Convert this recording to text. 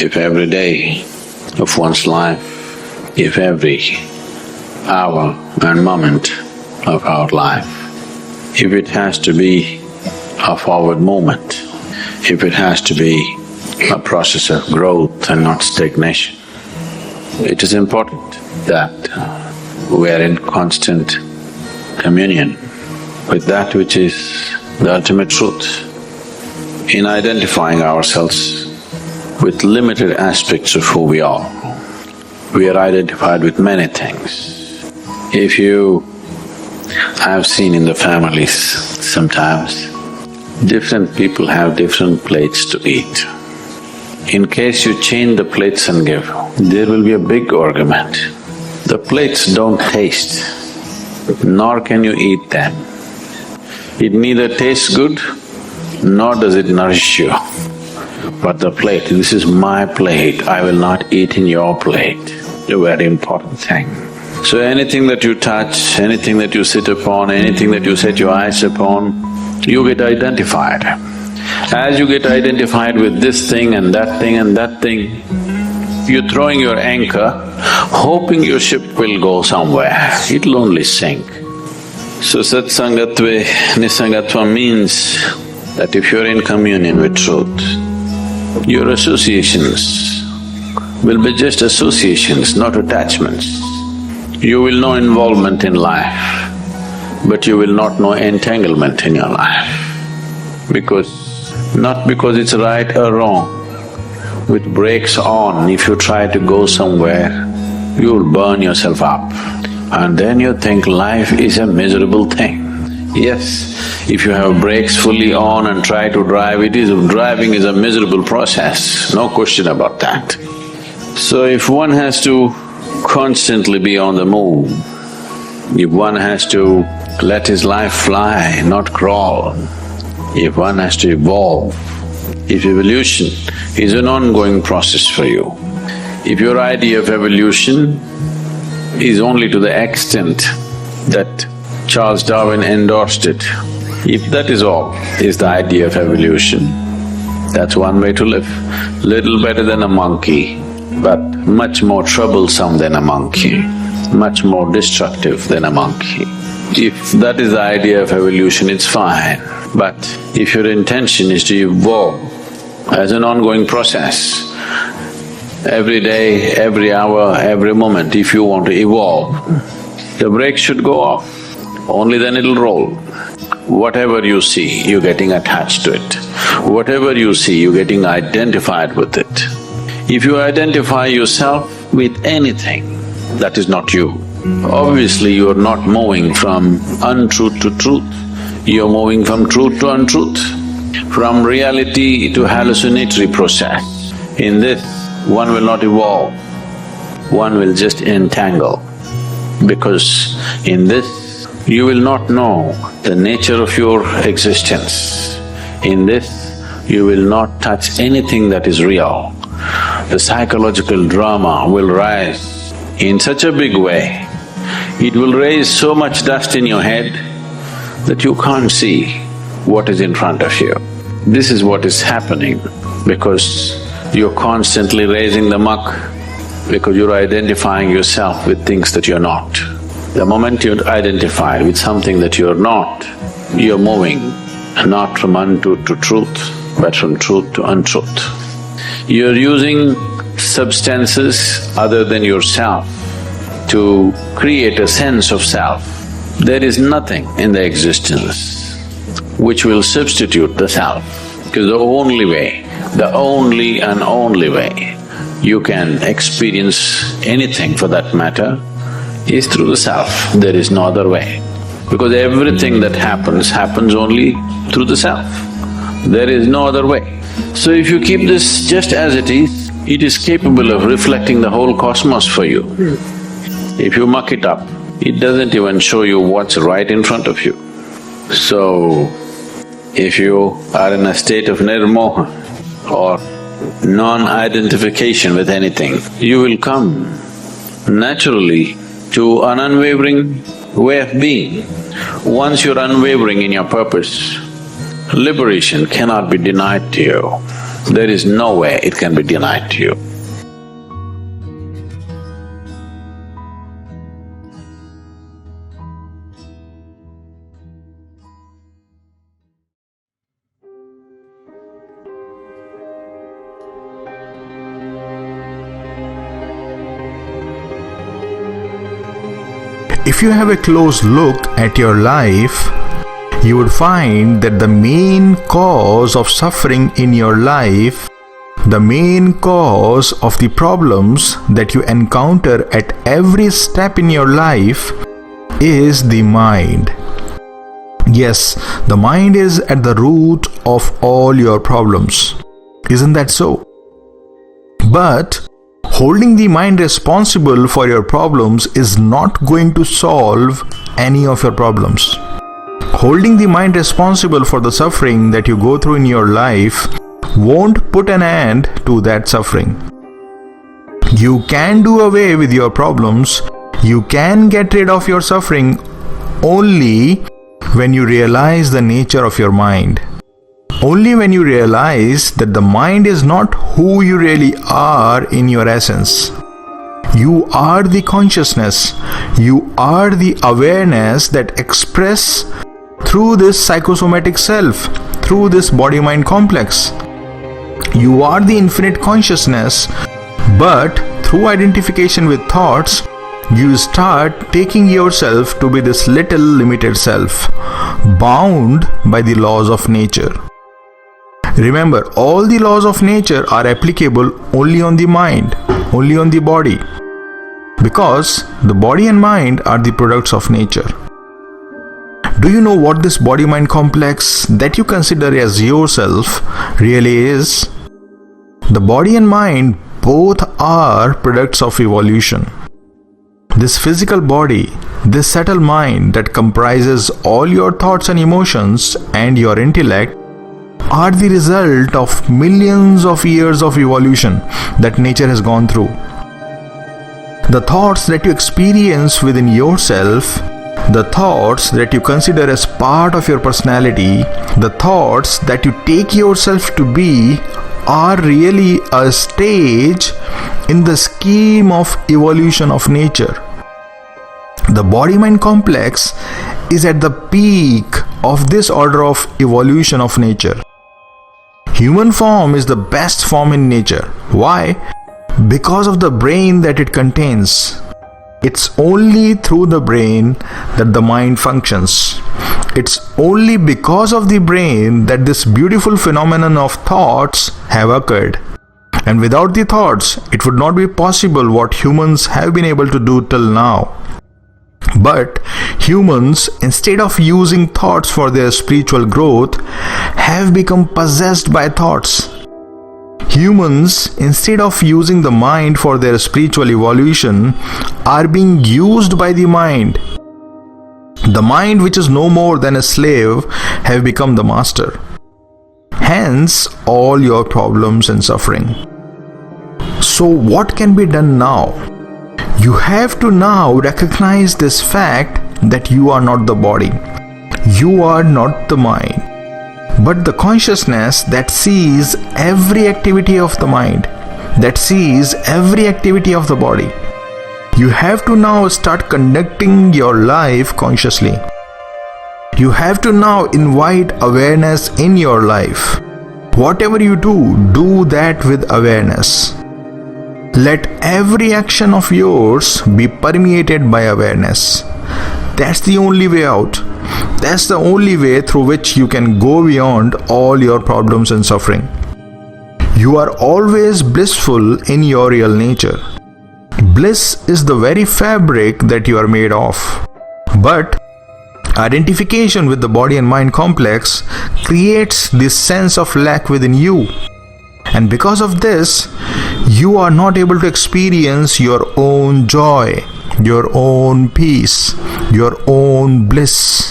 if every day of one's life, if every hour and moment of our life, if it has to be a forward movement, if it has to be a process of growth and not stagnation, it is important that we are in constant communion with that which is the ultimate truth. In identifying ourselves with limited aspects of who we are identified with many things. If you… I've seen in the families sometimes, different people have different plates to eat. In case you change the plates and give, there will be a big argument. The plates don't taste, nor can you eat them. It neither tastes good, nor does it nourish you. But the plate, this is my plate, I will not eat in your plate, a very important thing. So anything that you touch, anything that you sit upon, anything that you set your eyes upon, you get identified. As you get identified with this thing and that thing and that thing, you're throwing your anchor, hoping your ship will go somewhere, it'll only sink. So satsangatve nisangatva means that if you're in communion with truth, your associations will be just associations, not attachments. You will know involvement in life, but you will not know entanglement in your life. Not because it's right or wrong. With brakes on, if you try to go somewhere, you'll burn yourself up. And then you think life is a miserable thing. Yes, if you have brakes fully on and try to drive, driving is a miserable process, no question about that. So if one has to constantly be on the move, if one has to let his life fly, not crawl, if one has to evolve, if evolution is an ongoing process for you, if your idea of evolution is only to the extent that Charles Darwin endorsed it, if that is all is the idea of evolution, that's one way to live. Little better than a monkey, but much more troublesome than a monkey, much more destructive than a monkey. If that is the idea of evolution, it's fine. But if your intention is to evolve as an ongoing process, every day, every hour, every moment, if you want to evolve, the brakes should go off, only then it'll roll. Whatever you see, you're getting attached to it. Whatever you see, you're getting identified with it. If you identify yourself with anything, that is not you. Obviously, you're not moving from untruth to truth, you're moving from truth to untruth, from reality to hallucinatory process. In this, one will not evolve, one will just entangle. Because in this, you will not know the nature of your existence. In this, you will not touch anything that is real. The psychological drama will rise in such a big way, it will raise so much dust in your head that you can't see what is in front of you. This is what is happening because you're constantly raising the muck, because you're identifying yourself with things that you're not. The moment you identify with something that you're not, you're moving not from untruth to truth, but from truth to untruth. You're using substances other than yourself to create a sense of self. There is nothing in the existence which will substitute the self, because the only way, the only and only way you can experience anything for that matter is through the self. There is no other way. Because everything that happens only through the self. There is no other way. So if you keep this just as it is capable of reflecting the whole cosmos for you. If you muck it up, it doesn't even show you what's right in front of you. So, if you are in a state of nirmoha or non-identification with anything, you will come naturally to an unwavering way of being. Once you're unwavering in your purpose, liberation cannot be denied to you. There is no way it can be denied to you. If you have a close look at your life, you would find that the main cause of suffering in your life, the main cause of the problems that you encounter at every step in your life is the mind. Yes, the mind is at the root of all your problems. Isn't that so? But holding the mind responsible for your problems is not going to solve any of your problems. Holding the mind responsible for the suffering that you go through in your life won't put an end to that suffering. You can do away with your problems, you can get rid of your suffering only when you realize the nature of your mind. Only when you realize that the mind is not who you really are in your essence. You are the consciousness, you are the awareness that express through this psychosomatic self, through this body-mind complex. You are the infinite consciousness, but through identification with thoughts, you start taking yourself to be this little limited self, bound by the laws of nature. Remember, all the laws of nature are applicable only on the mind, only on the body, because the body and mind are the products of nature. Do you know what this body-mind complex that you consider as yourself really is? The body and mind both are products of evolution. This physical body, this subtle mind that comprises all your thoughts and emotions and your intellect are the result of millions of years of evolution that nature has gone through. The thoughts that you experience within yourself, the thoughts that you consider as part of your personality, the thoughts that you take yourself to be are really a stage in the scheme of evolution of nature. The body-mind complex is at the peak of this order of evolution of nature. Human form is the best form in nature. Why? Because of the brain that it contains. It's only through the brain that the mind functions. It's only because of the brain that this beautiful phenomenon of thoughts have occurred. And without the thoughts, it would not be possible what humans have been able to do till now. But humans, instead of using thoughts for their spiritual growth, have become possessed by thoughts. Humans, instead of using the mind for their spiritual evolution, are being used by the mind. The mind, which is no more than a slave, have become the master. Hence, all your problems and suffering. So, what can be done now? You have to now recognize this fact that you are not the body. You are not the mind, but the consciousness that sees every activity of the mind, that sees every activity of the body. You have to now start conducting your life consciously. You have to now invite awareness in your life. Whatever you do, do that with awareness. Let every action of yours be permeated by awareness. That's the only way out. That's the only way through which you can go beyond all your problems and suffering. You are always blissful in your real nature. Bliss is the very fabric that you are made of. But identification with the body and mind complex creates this sense of lack within you. And because of this, you are not able to experience your own joy, your own peace, your own bliss.